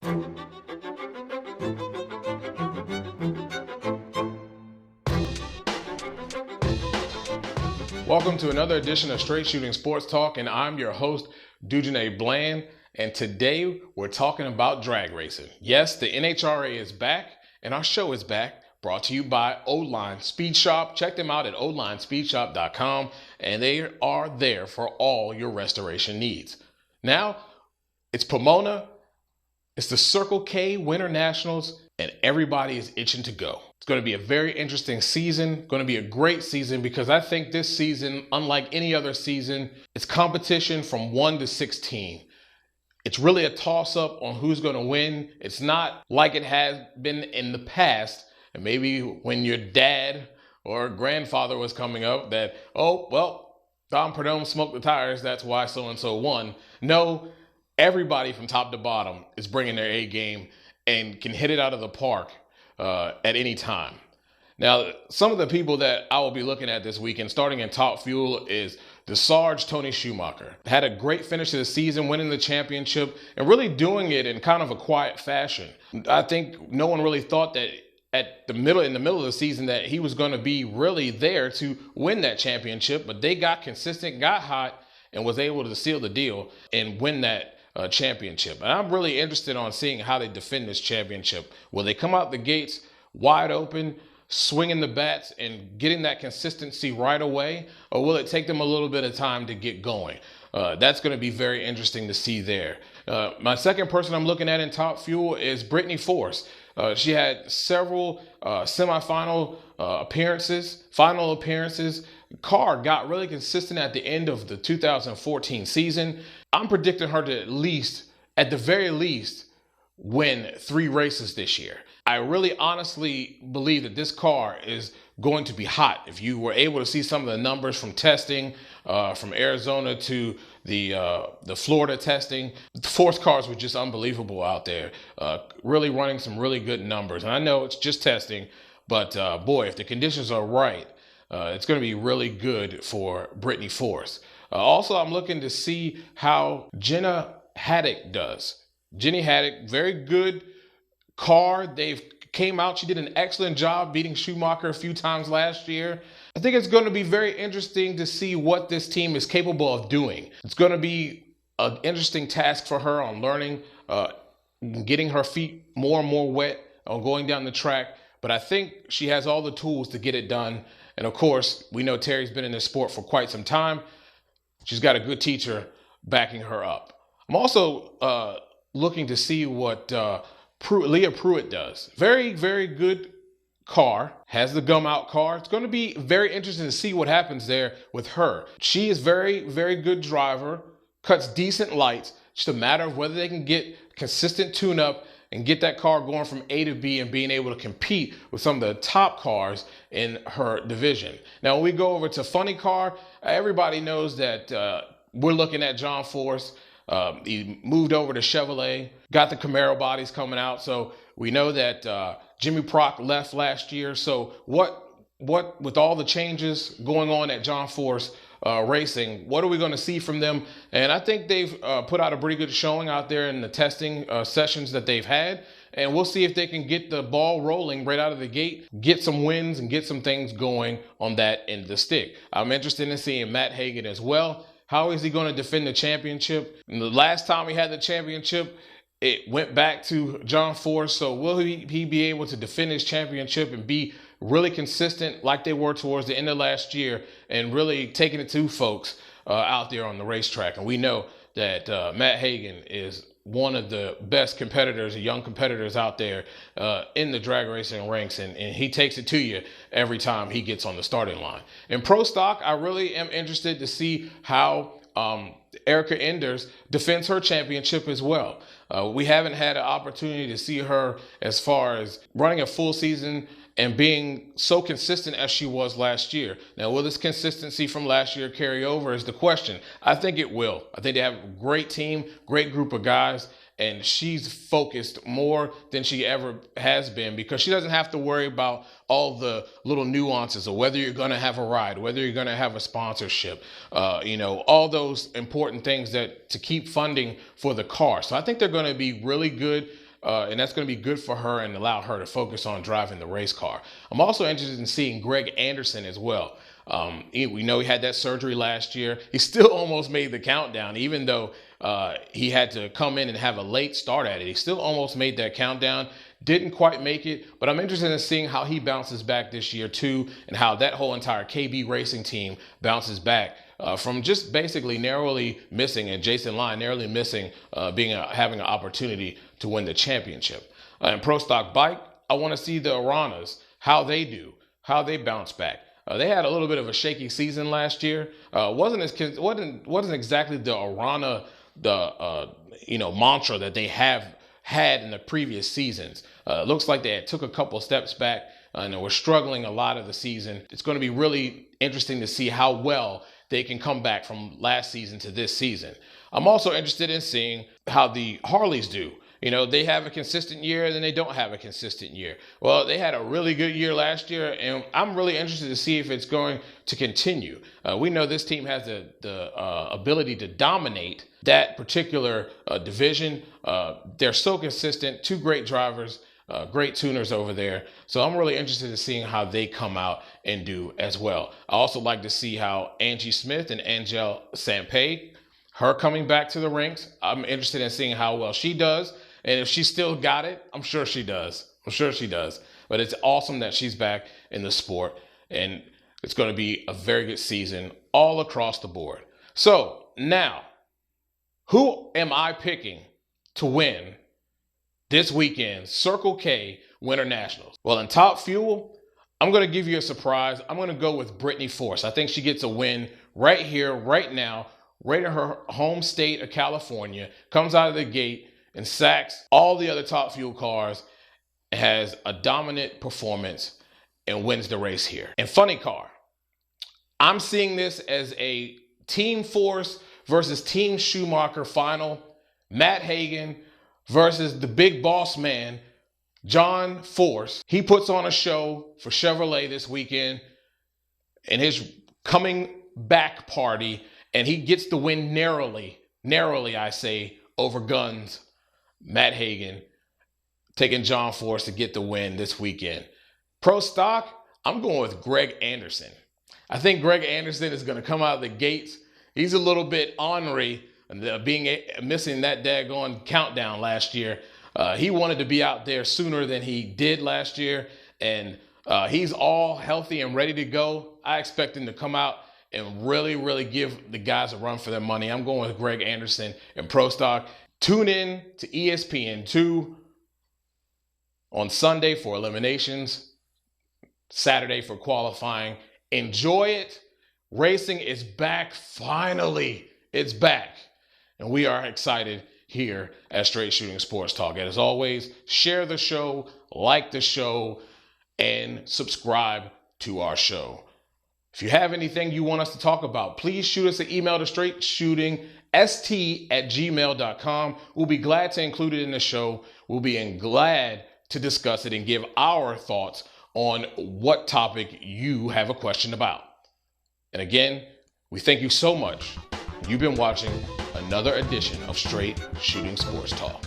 Welcome to another edition of Straight Shooting Sports Talk, and I'm your host, Dujane Bland, and today we're talking about drag racing. Yes, the NHRA is back, and our show is back, brought to you by O-Line Speed Shop. Check them out at olinespeedshop.com, and they are there for all your restoration needs. Now, it's Pomona, it's the Circle K Winternationals, and everybody is itching to go. It's going to be a very interesting season, going to be a great season, because I think this season, unlike any other season, it's competition from 1 to 16. It's really a toss-up on who's going to win. It's not like it has been in the past, and maybe when your dad or grandfather was coming up that, oh, well, Don Perdome smoked the tires, that's why so-and-so won. No, everybody from top to bottom is bringing their A game and can hit it out of the park at any time. Now, some of the people that I will be looking at this weekend, starting in Top Fuel, is the Sarge Tony Schumacher. Had a great finish to the season, winning the championship, and really doing it in kind of a quiet fashion. I think no one really thought that in the middle of the season that he was going to be really there to win that championship, but they got consistent, got hot, and was able to seal the deal and win that championship. And I'm really interested on seeing how they defend this championship. Will they come out the gates wide open, swinging the bats and getting that consistency right away, or will it take them a little bit of time to get going? That's going to be very interesting to see there. My second person I'm looking at in Top Fuel is Brittany Force. She had several semifinal appearances, final appearances. Car got really consistent at the end of the 2014 season. I'm predicting her to at the very least, win 3 races this year. I really honestly believe that this car is going to be hot. If you were able to see some of the numbers from testing, from Arizona to the Florida testing, the Force cars were just unbelievable out there, really running some really good numbers. And I know it's just testing, but boy, if the conditions are right, it's going to be really good for Brittany Force. Also, I'm looking to see how Jenna Haddock does. Jenny Haddock, very good car. They've came out. She did an excellent job beating Schumacher a few times last year. I think it's going to be very interesting to see what this team is capable of doing. It's going to be an interesting task for her on learning, getting her feet more and more wet on going down the track. But I think she has all the tools to get it done. And of course, we know Terry's been in this sport for quite some time. She's got a good teacher backing her up. I'm also looking to see what Leah Pruitt does. Very, very good car. Has the gum out car. It's going to be very interesting to see what happens there with her. She is very, very good driver. Cuts decent lights. Just a matter of whether they can get consistent tune-up and get that car going from A to B and being able to compete with some of the top cars in her division. Now, when we go over to Funny Car, everybody knows that we're looking at John Force. He moved over to Chevrolet, got the Camaro bodies coming out. So we know that Jimmy Prock left last year. So what with all the changes going on at John Force Racing, what are we going to see from them? And I think they've put out a pretty good showing out there in the testing sessions that they've had. And we'll see if they can get the ball rolling right out of the gate, get some wins and get some things going on that end of the stick. I'm interested in seeing Matt Hagan as well. How is he going to defend the championship? And the last time he had the championship, it went back to John Force. So will he be able to defend his championship and be really consistent like they were towards the end of last year and really taking it to folks out there on the racetrack? And we know that Matt Hagan is one of the best competitors, young competitors out there in the drag racing ranks, and he takes it to you every time he gets on the starting line. In Pro Stock, I really am interested to see how Erica Enders defends her championship as well. We haven't had an opportunity to see her as far as running a full season and being so consistent as she was last year. Now, will this consistency from last year carry over is the question. I think it will. I think they have a great team, great group of guys, and she's focused more than she ever has been because she doesn't have to worry about all the little nuances of whether you're going to have a ride, whether you're going to have a sponsorship, all those important things that to keep funding for the car. So I think they're going to be really good. and that's going to be good for her and allow her to focus on driving the race car. I'm also interested in seeing Greg Anderson as well. We know he had that surgery last year. He still almost made the countdown, even though he had to come in and have a late start at it. He still almost made that countdown. Didn't quite make it, but I'm interested in seeing how he bounces back this year too, and how that whole entire KB Racing team bounces back from just basically narrowly missing, and Jason Line narrowly missing having an opportunity to win the championship. In Pro Stock Bike, I want to see the Aranas, how they do, how they bounce back. They had a little bit of a shaky season last year. Wasn't exactly the Arana mantra that they have had in the previous seasons. Looks like they took a couple steps back and they were struggling a lot of the season. It's going to be really interesting to see how well they can come back from last season to this season. I'm also interested in seeing how the Harleys do. They have a consistent year and then they don't have a consistent year. Well, they had a really good year last year, and I'm really interested to see if it's going to continue. We know this team has the ability to dominate that particular division. They're so consistent, two great drivers, great tuners over there. So I'm really interested in seeing how they come out and do as well. I also like to see how Angie Smith and Angel Sampay, her coming back to the ranks. I'm interested in seeing how well she does. And if she still got it, I'm sure she does. But it's awesome that she's back in the sport. And it's going to be a very good season all across the board. So now, who am I picking to win this weekend Circle K Winternationals? Well, in Top Fuel, I'm going to give you a surprise. I'm going to go with Brittany Force. I think she gets a win right here, right now, right in her home state of California. Comes out of the gate and sacks all the other Top Fuel cars, has a dominant performance, and wins the race here. And funny car, I'm seeing this as a Team Force versus Team Schumacher final. Matt Hagan versus the big boss man, John Force. He puts on a show for Chevrolet this weekend in his coming back party, and he gets the win narrowly, I say, over Guns. Matt Hagan taking John Force to get the win this weekend. Pro Stock, I'm going with Greg Anderson. I think Greg Anderson is going to come out of the gates. He's a little bit ornery, missing that daggone countdown last year. He wanted to be out there sooner than he did last year, and he's all healthy and ready to go. I expect him to come out and really give the guys a run for their money. I'm going with Greg Anderson in Pro Stock. Tune in to ESPN2 on Sunday for eliminations, Saturday for qualifying. Enjoy it. Racing is back. Finally, it's back. And we are excited here at Straight Shooting Sports Talk. And as always, share the show, like the show, and subscribe to our show. If you have anything you want us to talk about, please shoot us an email to straightshootingst@gmail.com. We'll be glad to include it in the show. We'll be glad to discuss it and give our thoughts on what topic you have a question about. And again, we thank you so much. You've been watching another edition of Straight Shooting Sports Talk.